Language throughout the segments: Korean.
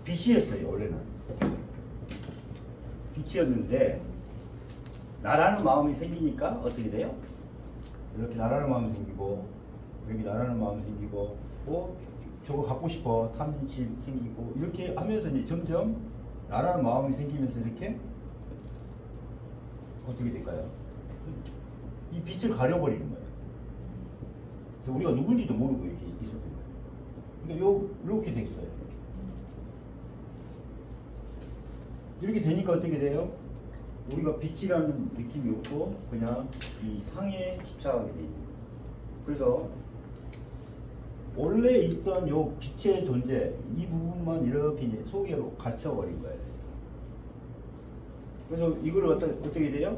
빛이었어요. 원래는 빛이었는데 나라는 마음이 생기니까 어떻게 돼요? 이렇게 나라는 마음이 생기고, 여기 나라는 마음이 생기고, 저거 갖고 싶어 탐진치 생기고, 이렇게 하면서 이제 점점 나라는 마음이 생기면서 이렇게 어떻게 될까요? 이 빛을 가려버리는 거예요. 그래서 우리가 누군지도 모르고 이렇게 있었던 거예요. 그러니까 이렇게 됐어요. 이렇게 되니까 어떻게 돼요? 우리가 빛이라는 느낌이 없고 그냥 이 상에 집착하게 됩니다. 그래서 원래 있던 요 빛의 존재, 이 부분만 이렇게 이제 속에로 갇혀버린 거예요. 그래서 이걸 어떻게 돼요?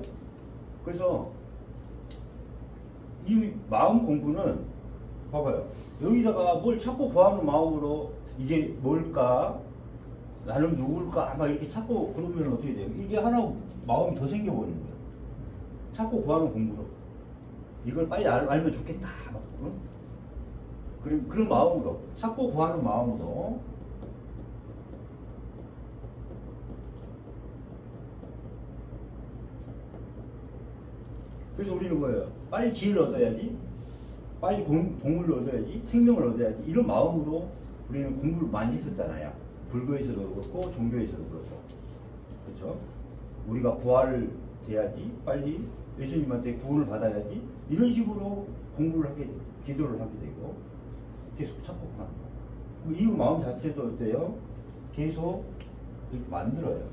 그래서 이 마음 공부는 봐봐요. 여기다가 뭘 찾고 구하는 마음으로 이게 뭘까? 나는 누굴까? 막 이렇게 찾고 그러면 어떻게 돼요? 이게 하나 마음이 더 생겨버리는 거예요. 찾고 구하는 공부로. 이걸 빨리 알면 좋겠다. 막, 응? 그런 마음으로. 찾고 구하는 마음으로. 그래서 우리는 뭐예요? 빨리 지혜를 얻어야지. 빨리 공부를 얻어야지. 생명을 얻어야지. 이런 마음으로 우리는 공부를 많이 했었잖아요. 불교에서도 그렇고 종교에서도 그렇고. 그렇죠? 우리가 부활을 돼야지. 빨리 예수님한테 구원을 받아야지. 이런 식으로 공부를 하게 되고, 기도를 하게 되고, 계속 찾고 하는 거예요. 이 마음 자체도 어때요? 계속 이렇게 만들어요.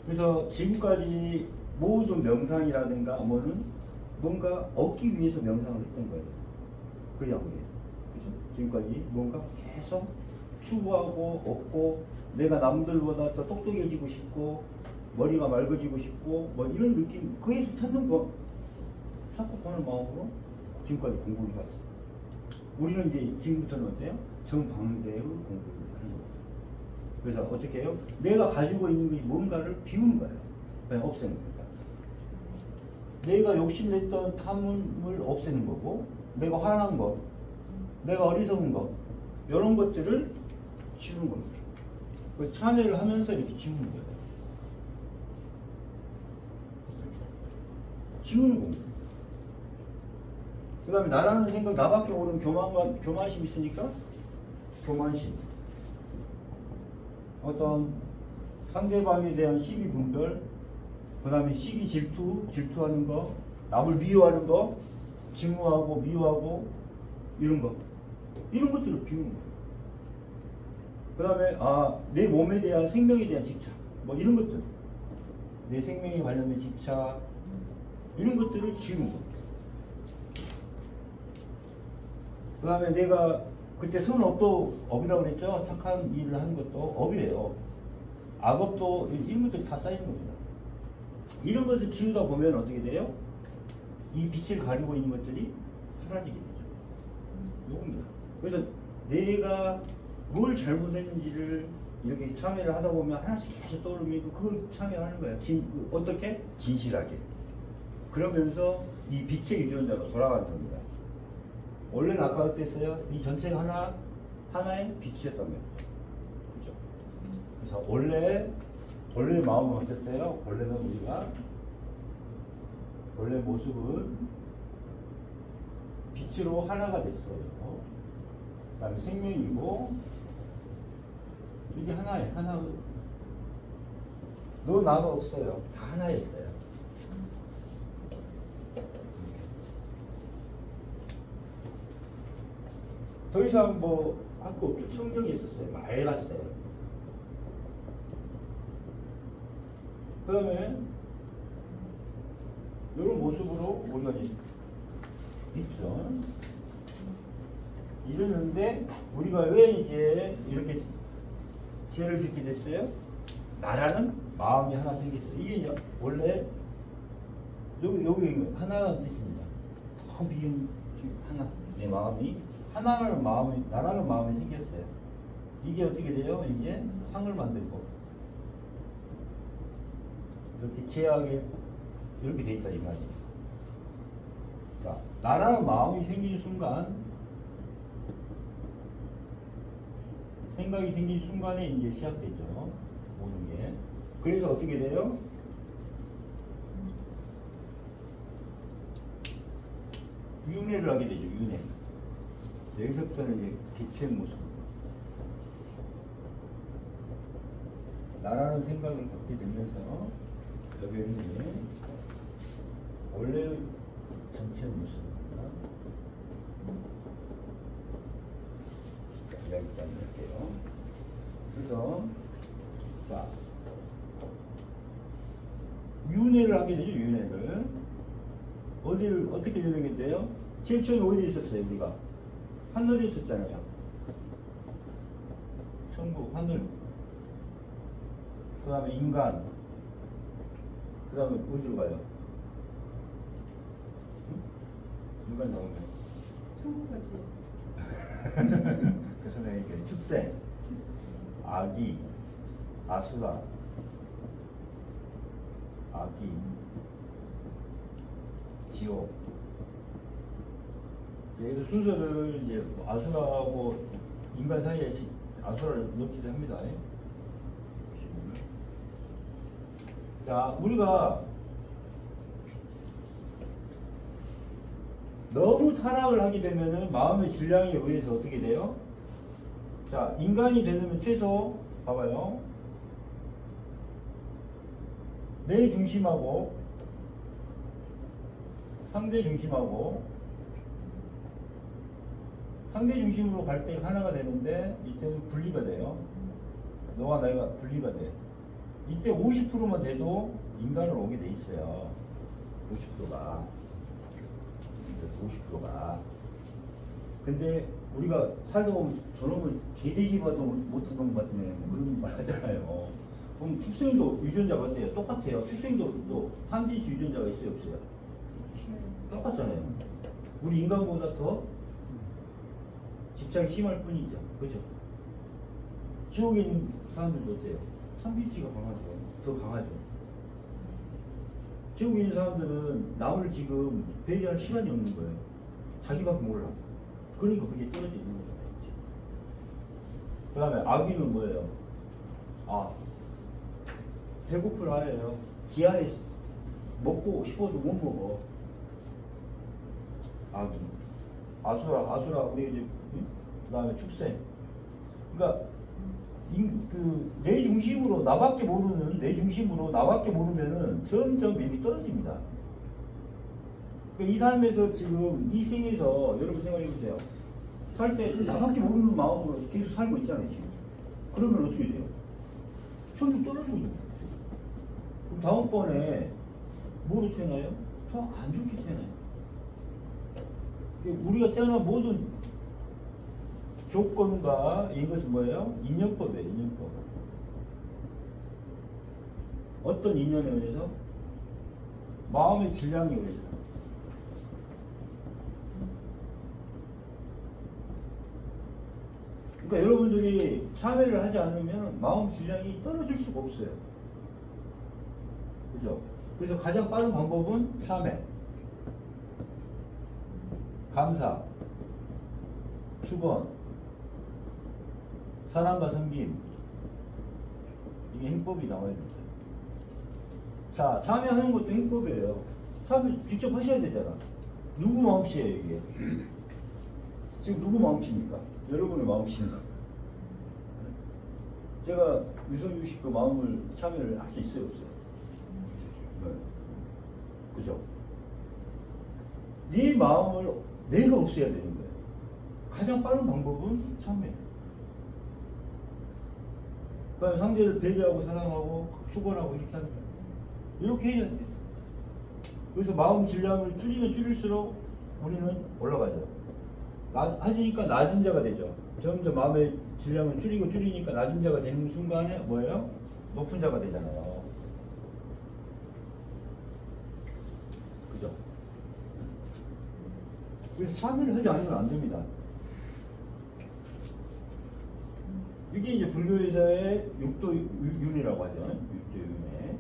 그래서 지금까지 모든 명상이라든가 뭐는 뭔가 얻기 위해서 명상을 했던 거예요. 그 양이에요. 그죠? 지금까지 뭔가 계속 추구하고 얻고, 내가 남들보다 더 똑똑해지고 싶고, 머리가 맑아지고 싶고, 뭐 이런 느낌, 그게 찾는 거, 찾고 하는 마음으로 지금까지 공부를 해왔어요. 우리는 이제 지금부터는 어때요? 정반대의 공부를 하는 거예요. 그래서 어떻게 해요? 내가 가지고 있는 게 뭔가를 비우는 거예요. 그냥 없애는 거예요. 내가 욕심냈던 탐을 없애는 거고, 내가 화난 거, 내가 어리석은 거, 이런 것들을 지우는 겁니다. 그래서 참여를 하면서 이렇게 지우는 거예요. 지우는 겁니다. 그 다음에 나라는 생각, 나밖에 모르는 교만심 있으니까 교만심. 어떤 상대방에 대한 시기 분별, 그 다음에 시기 질투하는 거, 남을 미워하는 거, 증오하고 미워하고 이런 거, 이런 것들을 비우는 거예요. 그 다음에 내 몸에 대한 생명에 대한 집착, 뭐 이런 것들, 내 생명에 관련된 집착, 이런 것들을 지우는 겁니다. 그 다음에 내가 그때 선업도 업이라고 그랬죠. 착한 일을 하는 것도 업이에요. 악업도 이런 것들이 다 쌓이는 겁니다. 이런 것을 지우다 보면 어떻게 돼요? 이 빛을 가리고 있는 것들이 사라지게 되죠. 요겁니다. 그래서 내가 뭘 잘못했는지를 이렇게 참여를 하다 보면 하나씩 계속 떠오르면 그걸 참여하는 거예요. 어떻게? 진실하게. 그러면서 이 빛의 유전자로 돌아가는 겁니다. 원래는 아까 어땠어요? 이 전체가 하나의 빛이었던 거죠. 그죠? 그래서 원래 마음은 어땠어요? 원래는 우리가 원래 모습은 빛으로 하나가 됐어요. 그 다음에 생명이고, 이게 하나예요. 너 나가 없어요. 다 하나였어요. 더 이상 뭐 할 거 없죠. 청정이 있었어요. 맑았어요. 그 다음에 이런 모습으로 우리가 있죠. 이러는데 우리가 왜 이제 이렇게 죄를 짓게 됐어요? 나라는 마음이 하나 생겼어요. 이게 이제 원래 여기 하나라는 뜻입니다. 더 미운 하나, 내 마음이 하나라는 마음이, 나라는 마음이 생겼어요. 이게 어떻게 돼요? 이제 상을 만들고 이렇게 죄악에 이렇게 돼 있다 이 말이에요. 자, 나라는 마음이 생기는 순간 생각이 생긴 순간에 이제 시작되죠. 모든 게. 그래서 어떻게 돼요? 윤회를 하게 되죠. 윤회. 여기서부터는 이제 개체의 모습. 나라는 생각을 갖게 되면서 여기는 원래의 전체 모습입니다. 여기까지 할게요. 그래서 자 윤회를 하게 되죠. 윤회를 어디를 어떻게 윤회하게 돼요? 제일 처음에 어디에 있었어요? 우리가 하늘에 있었잖아요. 천국 하늘. 그 다음에 인간. 그 다음에 어디로 가요? 인간 나오면 천국 가지. 그래서 내가 이렇게 축생, 아기, 아수라, 아기, 지옥. 여기서 순서를 이제 아수라하고 인간 사이에 아수라를 넣기도 합니다. 자, 우리가 너무 타락을 하게 되면은 마음의 질량에 의해서 어떻게 돼요? 자, 인간이 되려면 최소 봐봐요. 내 중심하고 상대 중심하고 상대 중심으로 갈 때 하나가 되는데 이때는 분리가 돼요. 너와 내가 분리가 돼. 이때 50%만 돼도 인간으로 오게 돼 있어요. 50%가. 50%가. 근데 우리가 살다 보면 저놈을 개돼지 봐도 못하는 것 같네. 그런 말 하잖아요. 그럼 출생도 유전자가 어때요? 똑같아요. 출생도 또 삼진치 유전자가 있어요, 없어요? 똑같잖아요. 우리 인간보다 더 집착이 심할 뿐이죠. 그죠? 지옥에 있는 사람들도 어때요? 삼진치가 강하죠. 더 강하죠. 지옥에 있는 사람들은 남을 지금 배려할 시간이 없는 거예요. 자기밖에 몰라. 그러니까 그게 떨어져 있는 거잖아요. 그 다음에 아기는 뭐예요? 아, 배고플 아예요. 기아에 먹고 싶어도 못 먹어. 아기. 아수라, 우리 이제, 그 다음에 축생. 그러니까, 내 중심으로, 나밖에 모르는, 내 중심으로 나밖에 모르면은 점점 맥이 떨어집니다. 그러니까 이 삶에서 지금, 이 생에서, 여러분 생각해보세요. 살 때 나밖에 모르는 마음으로 계속 살고 있잖아요, 지금. 그러면 어떻게 돼요? 점점 떨어지는 거죠. 그럼 다음번에 뭐로 태어나요? 더 안 좋게 태어나요. 우리가 태어난 모든 조건과 이것은 뭐예요? 인연법이에요, 인연법. 어떤 인연에 의해서? 마음의 질량에 의해서. 그러니까 여러분들이 참여를 하지 않으면 마음 질량이 떨어질 수가 없어요. 그죠? 그래서 가장 빠른 방법은 참회, 감사, 축원, 사랑과 섬김. 이게 행법이 나와야 됩니다. 자, 참여하는 것도 행법이에요. 참여 직접 하셔야 되잖아. 누구 마음씨예요, 이게? 지금 누구 마음씨입니까? 여러분의 마음씨입니다. 제가 유성유 씨 그 마음을 참여를 할 수 있어요, 없어요? 네. 그죠? 네 마음을 내가 없애야 되는 거예요. 가장 빠른 방법은 참회. 그 다음에 상대를 배려하고 사랑하고 축원하고 이렇게 하는 거예요. 이렇게 해야 돼. 그래서 마음 질량을 줄이면 줄일수록 우리는 올라가죠. 하니까 낮은 자가 되죠. 점점 마음의 질량을 줄이니까 낮은 자가 되는 순간에 뭐예요? 높은 자가 되잖아요. 그죠? 그래서 참여를 하지 않으면 안 됩니다. 이게 이제 불교에서의 육도 윤회라고 하죠. 육도 윤회.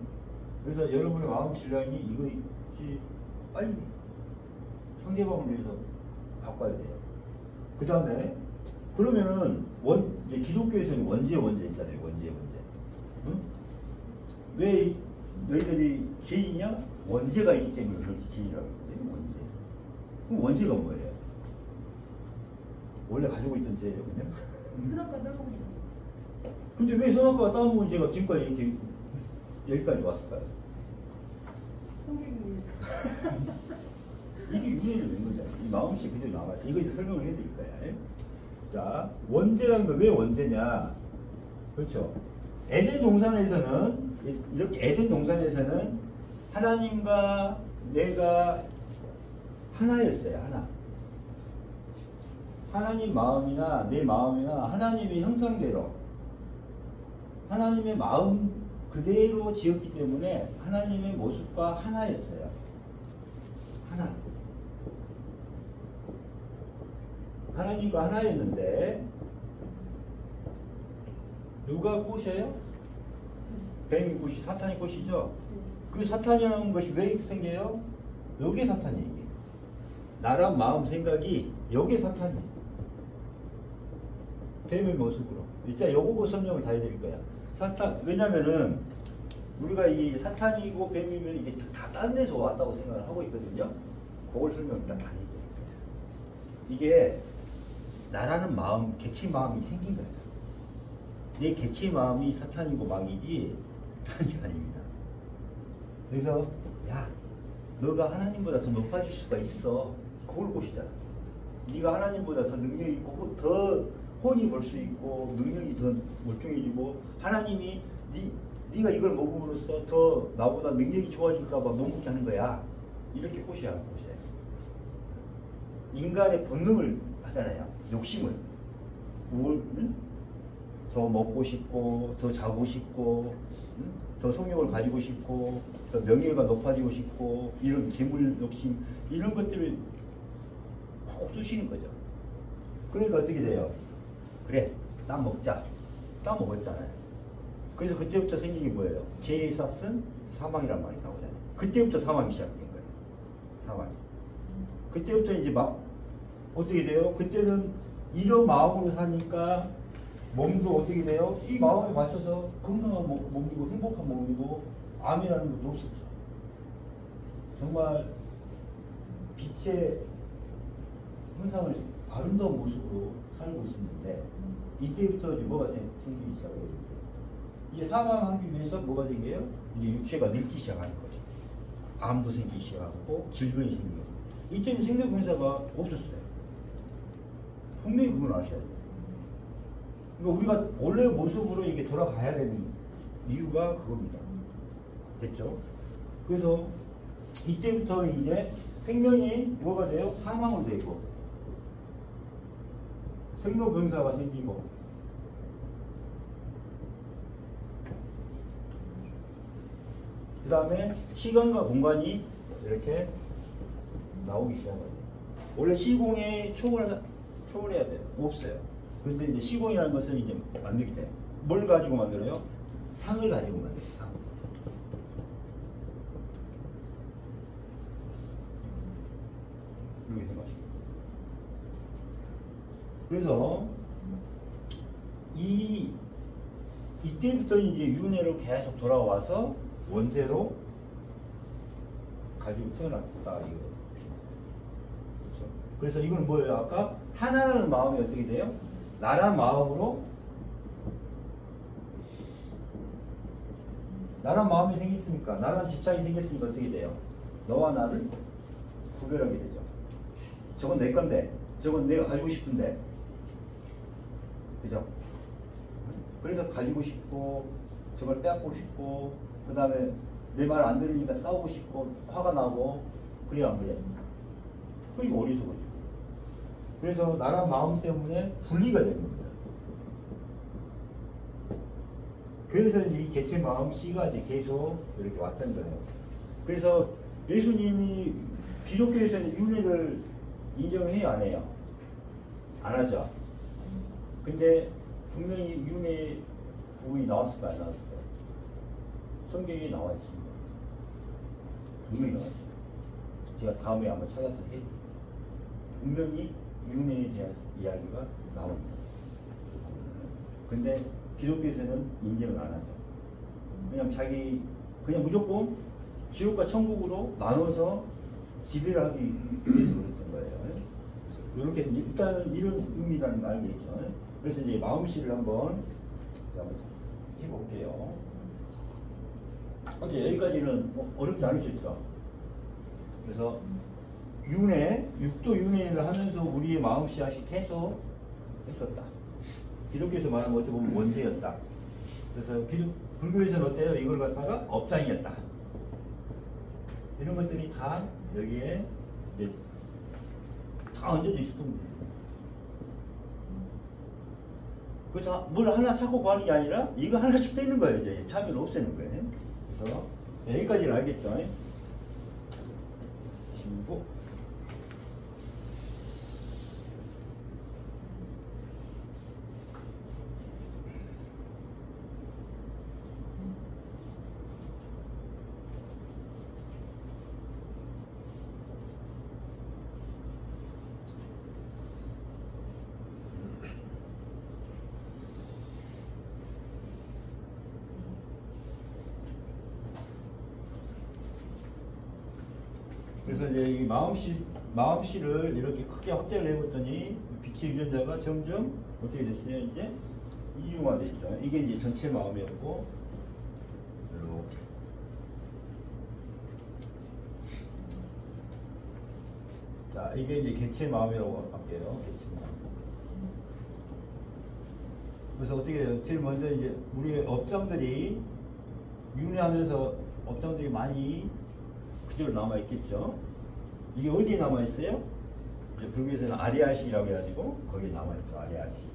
그래서 여러분의 마음 질량이 이것이 빨리 상대방을 위해서 바꿔야 돼요. 그 다음에 그러면은 이제 기독교에서는 원죄 있잖아요. 원죄. 응? 왜 너희들이 죄인이냐? 원죄가 있기 때문에 그렇게 죄인이라고 하거든요. 원죄. 그럼 원죄가 뭐예요? 원래 가지고 있던 죄예요, 그냥? 그러니까 너무 근데 왜 선악과가 따먹은 죄가 지금까지 이렇게 여기까지 왔을까요? 성경이 이게 유래를 낸 거잖아요. 이 마음씨 그대로 나와서 이거 이제 설명을 해드릴 거예요. 자, 원죄라는 건 왜 원죄냐? 그렇죠. 에덴 동산에서는 이렇게 에덴 동산에서는 하나님과 내가 하나였어요. 하나. 하나님 마음이나 내 마음이나 하나님의 형상대로 하나님의 마음 그대로 지었기 때문에 하나님의 모습과 하나였어요. 하나. 하나님과 하나였는데 누가 꼬셔요? 뱀이 꼬시, 사탄이 꼬시죠? 그 사탄이라는 것이 왜 생겨요? 여기에 사탄이 이게. 나란 마음 생각이 여기에 사탄이에요. 뱀의 모습으로. 일단 요거 설명을 다 해드릴 거야. 사탄, 왜냐면은 우리가 이 사탄이고 뱀이면 이게 다 딴 데서 왔다고 생각을 하고 있거든요. 그걸 설명을 다 해드릴 거야. 이게 나라는 마음, 개체 마음이 생긴 거예요. 내 개체 마음이 사탄이고 망이지 다른 게 아닙니다. 그래서 야, 너가 하나님보다 더 높아질 수가 있어. 그걸 보시잖아. 네가 하나님보다 더 능력 있고 더 혼이 볼 수 있고 능력이 더 멀쩡해지고 하나님이 네가 이걸 먹음으로써 더 나보다 능력이 좋아질까 봐 못 먹게 하는 거야. 이렇게 보셔야 보세요. 인간의 본능을 하잖아요. 욕심을. 응? 더 먹고 싶고 더 자고 싶고 응? 더 성욕을 가지고 싶고 더 명예가 높아지고 싶고 이런 재물 욕심 이런 것들을 꼭 쑤시는 거죠. 그러니까 어떻게 돼요? 그래, 딱 먹자. 딱 먹었잖아요. 그래서 그때부터 생긴 게 뭐예요? 죄의 싹은 사망이란 말이 나오잖아요. 그때부터 사망이 시작된 거예요. 사망이. 그때부터 이제 막 어떻게 돼요? 그때는 이런 마음으로 사니까 몸도 어떻게 돼요? 이 마음에 맞춰서 건강한 몸이고 행복한 몸이고 암이라는 것도 없었죠. 정말 빛의 형상을 아름다운 모습으로 살고 있었는데 이때부터 이제 뭐가 생기기 시작해요. 이제 사망하기 위해서 뭐가 생겨요? 이제 육체가 늙기 시작하는 거죠. 암도 생기기 시작하고 질병이 생기고 이때는 생명병사가 없었어요. 분명히 그건 아셔야 돼요. 그러니까 우리가 원래 모습으로 이게 돌아가야 되는 이유가 그겁니다. 됐죠? 그래서 이때부터 이제 생명이 뭐가 돼요? 사망으로 되고 생로병사가 생기고 그 다음에 시간과 공간이 이렇게 나오기 시작해요. 원래 시공에 초월해야 돼요. 없어요. 근데 이제 시공이라는 것은 이제 만들게 돼요. 뭘 가지고 만들어요? 상을 가지고 만들어요. 상. 이렇게 생각하시면. 그래서 이때부터 이제 윤회로 계속 돌아와서 원죄로 가지고 태어났다 이거. 그렇죠? 그래서 이건 뭐예요? 아까 하나라는 마음이 어떻게 돼요? 나란 마음으로 나란 마음이 생겼으니까 나란 집착이 생겼으니까 어떻게 돼요? 너와 나를 구별하게 되죠. 저건 내 건데 저건 내가 가지고 싶은데 그죠? 그래서 가지고 싶고 저걸 빼앗고 싶고 그 다음에 내 말 안 들으니까 싸우고 싶고 화가 나고 그래야 안 그래? 그러니까 어리석어져. 그래서 나란 마음 때문에 분리가 되는 겁니다. 그래서 이제 이 개체 마음 C가 이제 계속 이렇게 왔던 거예요. 그래서 예수님이 기독교에서는 윤회를 인정해요, 안 해요? 안 하죠. 근데 분명히 윤회 부분이 나왔을까 안 나왔을까요? 성경에 나와 있습니다. 분명히 나와 있어요. 제가 다음에 한번 찾아서 해드릴게요. 분명히 윤회에 대한 이야기가 나옵니다. 근데 기독교에서는 인정을 안 하죠. 왜냐면 자기 그냥 무조건 지옥과 천국으로 나눠서 지배를 하기 위해서 그랬던 거예요. 이렇게 일단은 이런 의미라는 거 알겠죠. 그래서 이제 마음씨를 한번 해볼게요. 어때 여기까지는 어렵지 않으셨죠? 그래서 육도 윤회를 하면서 우리의 마음씨앗이 계속 했었다. 기독교에서 말하면 어떻게 보면 원죄였다. 그래서 불교에서는 어때요? 이걸 갖다가 업장이었다. 이런 것들이 다 여기에 이제 다 얹어져 있었던 거예요. 그래서 뭘 하나 찾고 구하는 게 아니라 이거 하나씩 빼는 거예요. 이제 참여를 없애는 거예요. 그래서 여기까지는 알겠죠? 친구. 그래서 이제 이 마음씨를 이렇게 크게 확대를 해봤더니 빛의 유전자가 점점 어떻게 됐어요? 이제 이중화됐죠. 이게 이제 전체 마음이었고, 이렇게. 자, 이게 이제 객체 마음이라고 할게요. 객체 마음. 그래서 어떻게 돼요? 제일 먼저 이제 우리의 업장들이 윤회하면서 업장들이 많이 그대로 남아있겠죠. 이게 어디에 남아있어요? 불교에서는 아리아시라고 해가지고 거기에 남아있죠. 아리아시.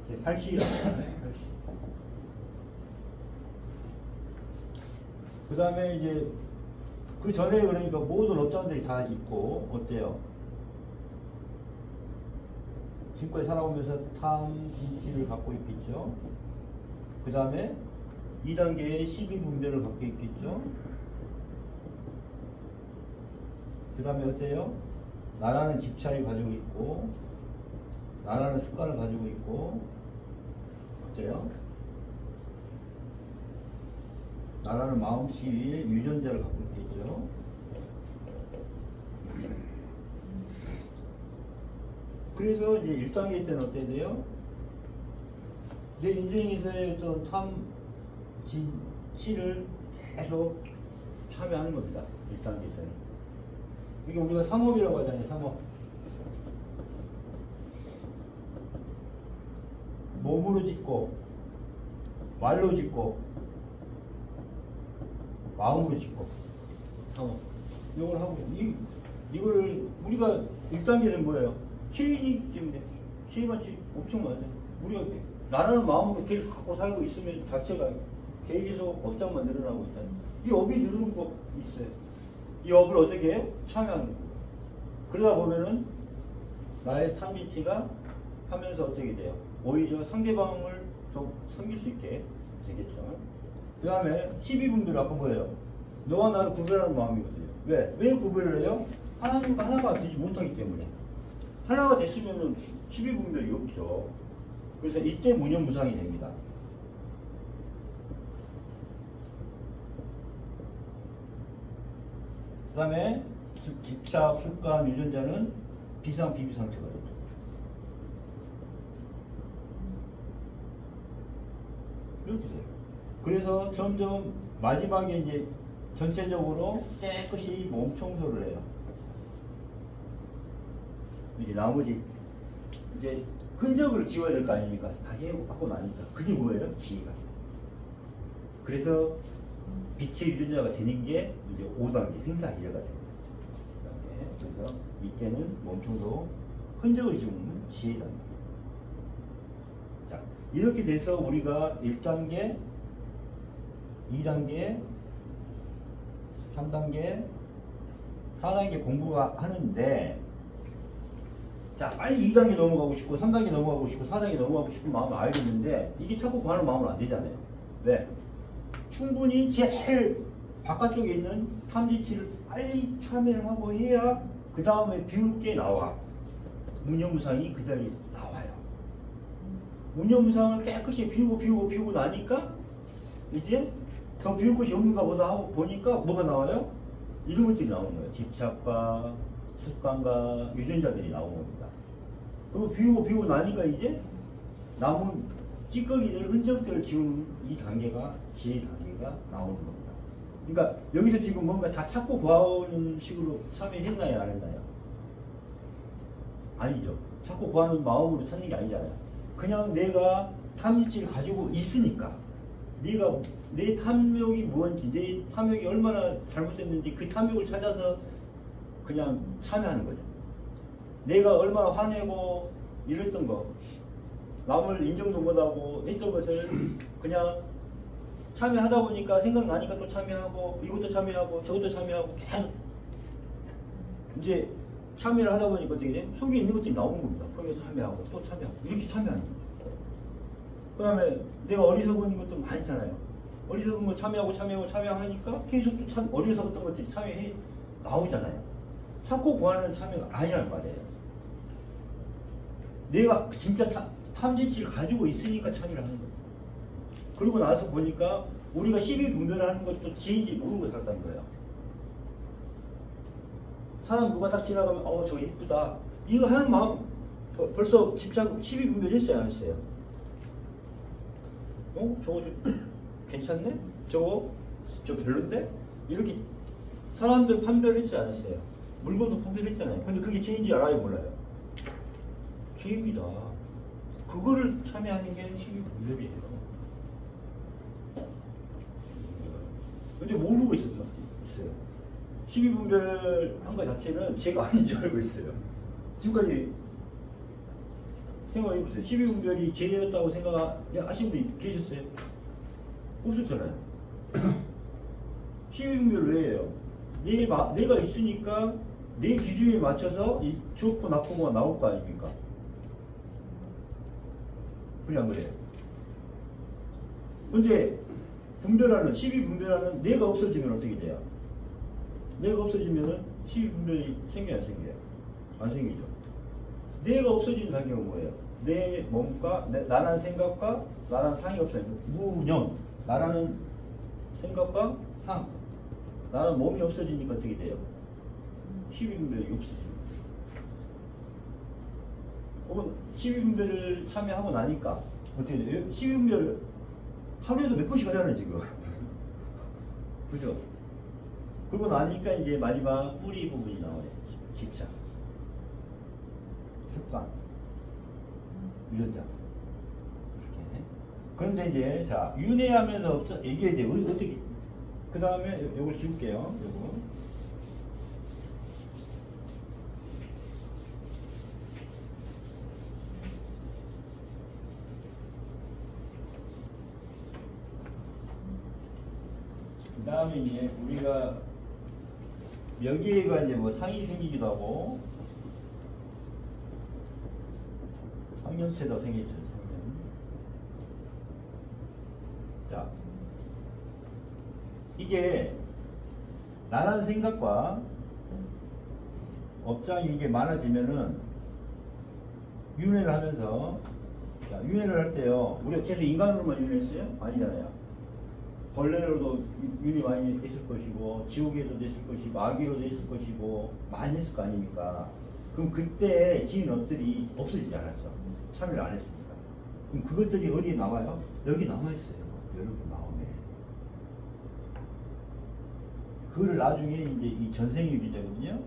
제 80이라고 해요. 80. 그 다음에 이제 그 전에 그러니까 모든 업장들이 다 있고 어때요? 지금까지 살아오면서 탐, 진치를 갖고 있겠죠. 그 다음에 2단계의 12분별을 갖고 있겠죠. 그 다음에 어때요? 나라는 집착을 가지고 있고, 나라는 습관을 가지고 있고, 어때요? 나라는 마음씨의 유전자를 갖고 있겠죠. 그래서 이제 1단계 때는 어때야 돼요? 내 인생에서의 어떤 탐, 진, 치를 계속 참여하는 겁니다. 1단계에서는. 이게 우리가 삼업이라고 하잖아요. 삼업. 몸으로 짓고, 말로 짓고, 마음으로 짓고, 삼업. 이걸 하고, 이걸 우리가 1단계는 뭐예요? 치이기 때문에. 치이만 엄청 많아요. 우리가 나라는 마음으로 계속 갖고 살고 있으면 자체가 계속 업장만 늘어나고 있잖아요. 이 업이 늘어나는 거 있어요. 이 업을 어떻게 해요? 참여하는 거예요. 그러다 보면은 나의 탐진치가 하면서 어떻게 돼요? 오히려 상대방을 좀 섬길 수 있게 되겠죠. 그 다음에 12분별 아까 뭐예요? 너와 나를 구별하는 마음이거든요. 왜 구별을 해요? 하나님과 하나가 되지 못하기 때문에. 하나가 됐으면은 12분별이 없죠. 그래서 이때 무념무상이 됩니다. 그 다음에 집착, 습관, 유전자는 비상, 비비상처가 됩니다. 이렇게 돼요. 그래서 점점 마지막에 이제 전체적으로 깨끗이 몸 청소를 해요. 이제 나머지 이제 흔적을 지워야 될 거 아닙니까? 다 해하고 나니까. 그게 뭐예요? 지혜가. 그래서 빛의 유전자가 되는 게 이제 5단계 생사이해가 됩니다. 그래서 이때는 몸통도 흔적을 지우는 지혜다. 자, 이렇게 돼서 우리가 1단계, 2단계, 3단계, 4단계 공부가 하는데, 자, 빨리 2단계 넘어가고 싶고, 3단계 넘어가고 싶고, 4단계 넘어가고 싶은 마음을 알겠는데, 이게 자꾸 가는 마음은 안 되잖아요. 왜? 충분히 제일 바깥쪽에 있는 탐지치를 빨리 참여하고 해야 그 다음에 비울 게 나와. 무념무상이 그 자리에 나와요. 무념무상을 깨끗이 비우고 나니까 이제 더 비울 것이 없는가 보다 하고 보니까 뭐가 나와요? 이런 것들이 나오는 거예요. 집착과 습관과 유전자들이 나오는 겁니다. 그리고 비우고 나니까 이제 남은 찌꺼기들, 흔적들을 지우는 이 단계가 지혜 단계가 나오는 겁니다. 그러니까 여기서 지금 뭔가 다 찾고 구하는 식으로 참여했나요? 안 했나요? 아니죠. 찾고 구하는 마음으로 찾는 게 아니잖아요. 그냥 내가 탐욕을 가지고 있으니까 네가 내 탐욕이 뭔지, 내 탐욕이 얼마나 잘못됐는지 그 탐욕을 찾아서 그냥 참여하는 거죠. 내가 얼마나 화내고 이랬던 거, 남을 인정도 못하고 했던 것을 그냥 참여하다 보니까 생각나니까 또 참여하고 이것도 참여하고 저것도 참여하고 계속 이제 참여를 하다 보니까 어떻게 돼? 속에 있는 것들이 나오는 겁니다. 거기에 참여하고 또 참여하고 이렇게 참여하는 거죠. 그 다음에 내가 어리석은 것도 많잖아요. 어리석은 거 참여하니까 계속 또 어리석었던 것들이 참여해 나오잖아요. 찾고 구하는 참여가 아니란 말이에요. 내가 진짜 탐진치를 가지고 있으니까 참여를 하는 거예요. 그리고 나서 보니까 우리가 시비분별을 하는 것도 지인지 모르고 살았다는 거예요. 사람 누가 딱 지나가면 저거 이쁘다 이거 하는 마음 벌써 집착 시비분별 했어요 안 했어요? 저거 괜찮네? 저 별론데? 이렇게 사람들 판별했어요 안 했어요? 물건도 판별했잖아요. 근데 그게 죄인지 알아요 몰라요? 죄입니다. 그거를 참여하는 게 시비분별이에요. 근데 모르고 있어요. 시비분별한 것 자체는 제가 아닌 줄 알고 있어요. 지금까지 생각해보세요. 시비분별이 죄였다고 생각하신 분이 계셨어요? 없었잖아요. 시비분별 왜 해요? 내가 있으니까 내 기준에 맞춰서 이 좋고 나쁘고가 나올 거 아닙니까? 그래 안 그래요? 근데 시비분별하는 내가 없어지면 어떻게 돼요? 내가 없어지면은 시비분별이 생겨요, 안 생겨요? 안 생기죠. 내가 없어지는 단계가 뭐예요? 내 몸과 나라는 생각과 나라는 상이 없어요. 무념. 나라는 생각과 상. 나라는 몸이 없어지니까 어떻게 돼요? 시비분별이 없어지죠. 혹은 시비분별을 참여하고 나니까 어떻게 돼요? 시비분별을 하루에도 몇 번씩 하잖아요, 지금. 그죠? 그러고 나니까 이제 마지막 뿌리 부분이 나와요. 집착, 습관, 유전자. 이렇게. 그런데 이제, 자, 윤회하면서 얘기해야 돼요. 어떻게. 그 다음에 요걸 지울게요. 요거. 그 다음에 이제 우리가 여기에가 이제 뭐 상이 생기기도 하고 상념체도 생기죠. 상념. 자, 이게 나라는 생각과 업장이 이게 많아지면은 윤회를 하면서 자, 윤회를 할 때요. 우리가 계속 인간으로만 윤회했어요? 아니잖아요. 벌레로도 윤이 많이 있을 것이고 지옥에도 있을 것이고 아기로도 있을 것이고 많이 있을 거 아닙니까? 그럼 그때 지은 업들이 없어지지 않았죠. 참여를 안 했으니까. 그럼 그것들이 어디에 나와요? 여기 남아있어요. 여러분 마음에. 그거를 나중에 이제 이 전생일이 되거든요.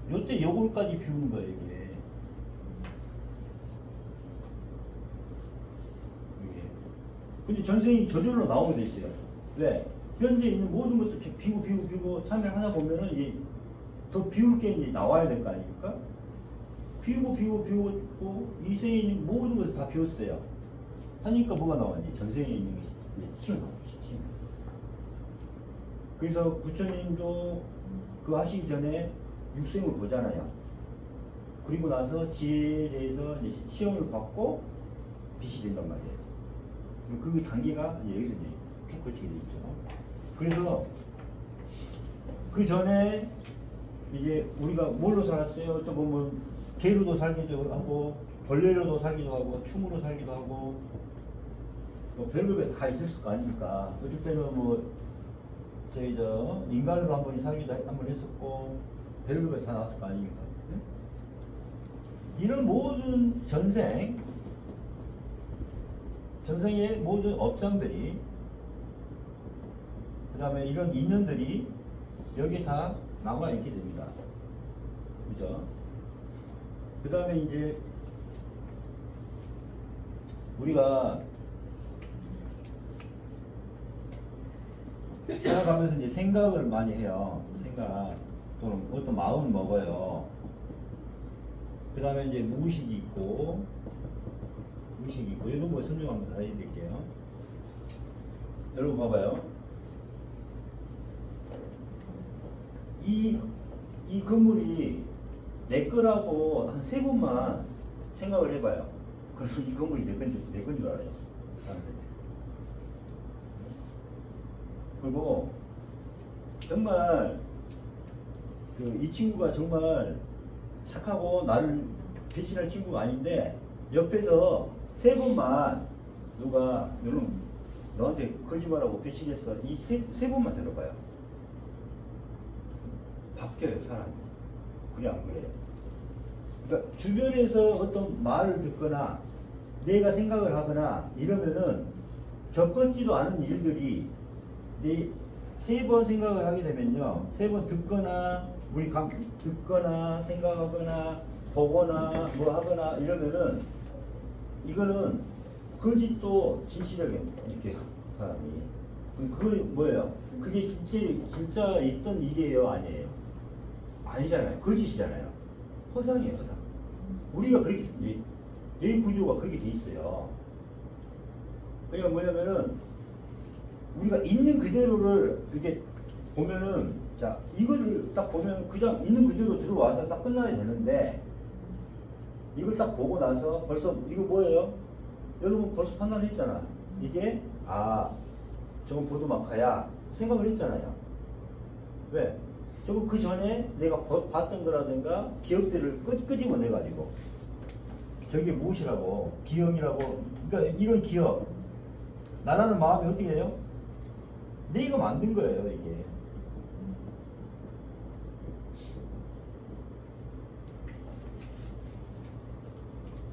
요때 요걸까지 비우는 거예요, 이게. 근데 전생이 저절로 나오게 돼 있어요. 왜? 현재 있는 모든 것도 비우고 참여하다 보면은 이제 더 비울 게 이제 나와야 될 거 아닙니까? 비우고 이 생에 있는 모든 것을 다 비웠어요. 하니까 뭐가 나왔니? 전생에 있는 것이 이제 튀어나오죠. 그래서 부처님도 그거 하시기 전에 육생을 보잖아요. 그리고 나서 지혜에 대해서 이제 시험을 받고 빛이 된단 말이에요. 그 단계가 여기서 이제 쭉 거치게 돼 있죠. 그래서 그 전에 이제 우리가 뭘로 살았어요? 또 보면 개로도 살기도 하고 벌레로도 살기도 하고 충으로 살기도 하고 뭐 별별 게 다 있을 거 아닙니까? 어쩔 때는 뭐 저희 저 인간으로 한번 살기도 한번 했었고 별별 게 다 나왔을 거 아닙니까? 네? 이런 모든 전생의 모든 업장들이 그 다음에 이런 인연들이 여기 다 남아 있게 됩니다. 그죠? 그 다음에 이제 우리가 살아가면서 이제 생각을 많이 해요. 생각 또는 어떤 마음을 먹어요. 그 다음에 이제 무의식이 있고 이런 거 설명 한번 다시 드릴게요. 여러분 봐봐요. 이 건물이 내 거라고 한 3번만 생각을 해봐요. 그래서 이 건물이 내 건 줄 알아요. 그리고 정말 이 친구가 정말 착하고 나를 배신할 친구가 아닌데 옆에서 3번만 누가 너한테 거짓말하고 배신했어 이 세 번만 들어봐요. 바뀌어요 사람이. 그래 안 그래요? 그러니까 주변에서 어떤 말을 듣거나 내가 생각을 하거나 이러면은 겪었지도 않은 일들이 내 3번 생각을 하게 되면요 3번 듣거나 듣거나 생각하거나 보거나 뭐 하거나 이러면은 이거는 거짓도 진실하게 느껴요 사람이. 그럼 그게 뭐예요? 그게 진짜 있던 일이에요 아니에요? 아니잖아요. 거짓이잖아요. 허상이에요 허상. 우리가 그렇게 뇌 구조가 그렇게 돼 있어요. 그러니까 뭐냐면은 우리가 있는 그대로를 이렇게 보면은 자 이거를 딱 보면 그냥 있는 그대로 들어와서 딱 끝나야 되는데 이걸 딱 보고 나서 벌써 이거 뭐예요? 여러분 벌써 판단했잖아. 이게 저건 보도마카야 생각을 했잖아요. 왜? 저거 그 전에 내가 봤던 거라든가 기억들을 끄집어내가지고 저게 무엇이라고 기억이라고 그러니까 이런 기억 나라는 마음이 어떻게 해요? 내가 만든 거예요 이게.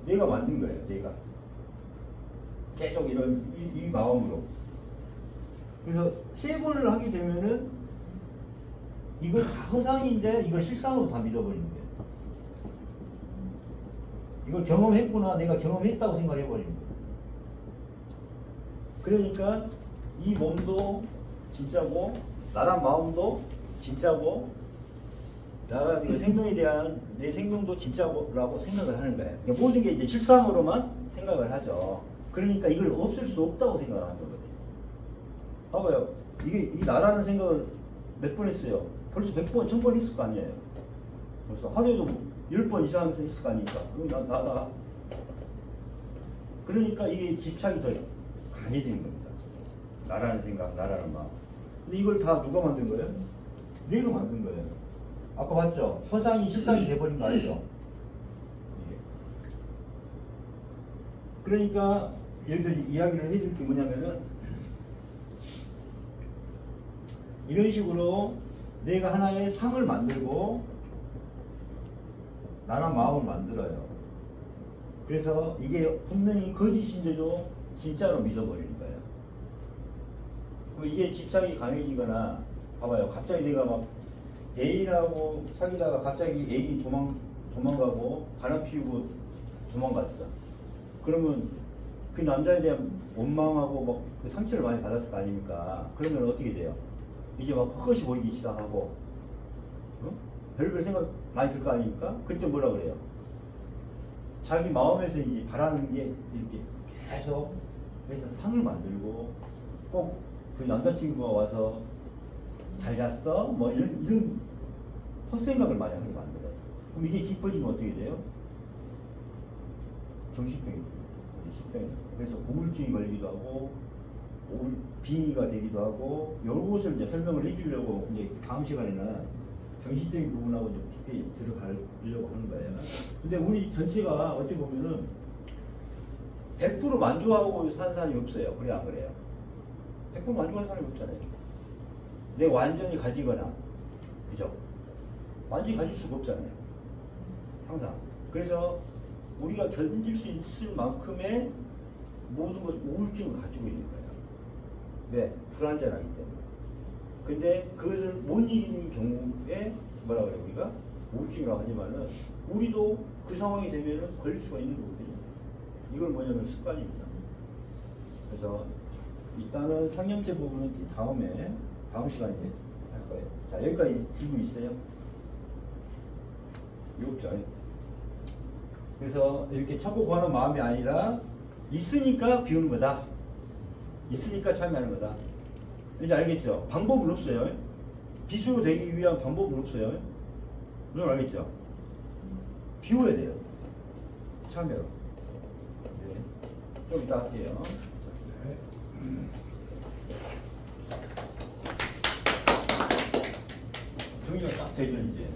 내가 만든 거예요 내가. 계속 이 마음으로. 그래서 3번을 하게 되면은 이걸 다 허상인데 이걸 실상으로 다 믿어버리는 거예요. 이걸 경험했구나 내가 경험했다고 생각해버리는 거예요. 그러니까 이 몸도 진짜고 나란 마음도 진짜고 나가 생명에 대한 내 생명도 진짜라고 생각을 하는 거예요. 그러니까 모든 게 이제 실상으로만 생각을 하죠. 그러니까 이걸 없앨 수 없다고 생각을 하는 거거든요. 봐봐요. 이게 나라는 생각을 몇 번 했어요? 벌써 100번, 1000번 했을 거 아니에요? 벌써 하루에도 10번 이상 했을 거 아닙니까? 그럼 나다. 그러니까 이게 집착이 더 강해지는 겁니다. 나라는 생각, 나라는 마음. 근데 이걸 다 누가 만든 거예요? 내가 만든 거예요. 아까 봤죠? 허상이 실상이 돼버린 거 아니죠? 그러니까 여기서 이야기를 해줄 게 뭐냐면은 이런 식으로 내가 하나의 상을 만들고 나란 마음을 만들어요. 그래서 이게 분명히 거짓인데도 진짜로 믿어버리는 거예요. 그럼 이게 집착이 강해지거나 봐봐요. 갑자기 내가 막 애인하고 사귀다가 갑자기 애인이 도망가고 바람 피우고 도망갔어. 그러면 그 남자에 대한 원망하고 막 그 상처를 많이 받았을 거 아닙니까? 그러면 어떻게 돼요? 이제 막 헛것이 보이기 시작하고 별별 생각 많이 들 거 아닙니까? 그때 뭐라 그래요? 자기 마음에서 이제 바라는 게 이렇게 계속 그래서 상을 만들고 꼭 그 남자친구가 와서 잘 잤어? 뭐 이런 헛생각을 많이 하게 만들어요. 그럼 이게 깊어지면 어떻게 돼요? 정신병이 돼요. 그래서 우울증이 걸리기도 하고 빙의가 되기도 하고 이것을 이제 설명을 해주려고 이제 다음 시간에는 정신적인 부분하고 좀 깊이 들어가려고 하는 거예요. 근데 우리 전체가 어떻게 보면은 100% 만족하고 사는 사람이 없어요. 그래 안 그래요? 100% 만족하는 사람이 없잖아요. 내 완전히 가지거나, 그죠? 완전히 가질 수가 없잖아요. 항상. 그래서 우리가 견딜 수 있을 만큼의 모든 것 우울증을 가지고 있는 거예요. 왜? 불안전하기 때문에. 근데 그것을 못 이기는 경우에 뭐라 그래요? 우리가 우울증이라고 하지만은 우리도 그 상황이 되면은 걸릴 수가 있는 거거든요. 이건 뭐냐면 습관입니다. 그래서 일단은 상념제 부분은 다음 시간에 할 거예요. 자, 여기까지 질문 있어요? 없죠. 그래서 이렇게 찾고 구하는 마음이 아니라 있으니까 비우는 거다. 있으니까 참여하는 거다. 이제 알겠죠? 방법은 없어요. 비수로 되기 위한 방법은 없어요. 여러분 알겠죠? 비워야 돼요. 참여로. 네. 좀 이따 할게요. 정리가 딱 되죠, 이제.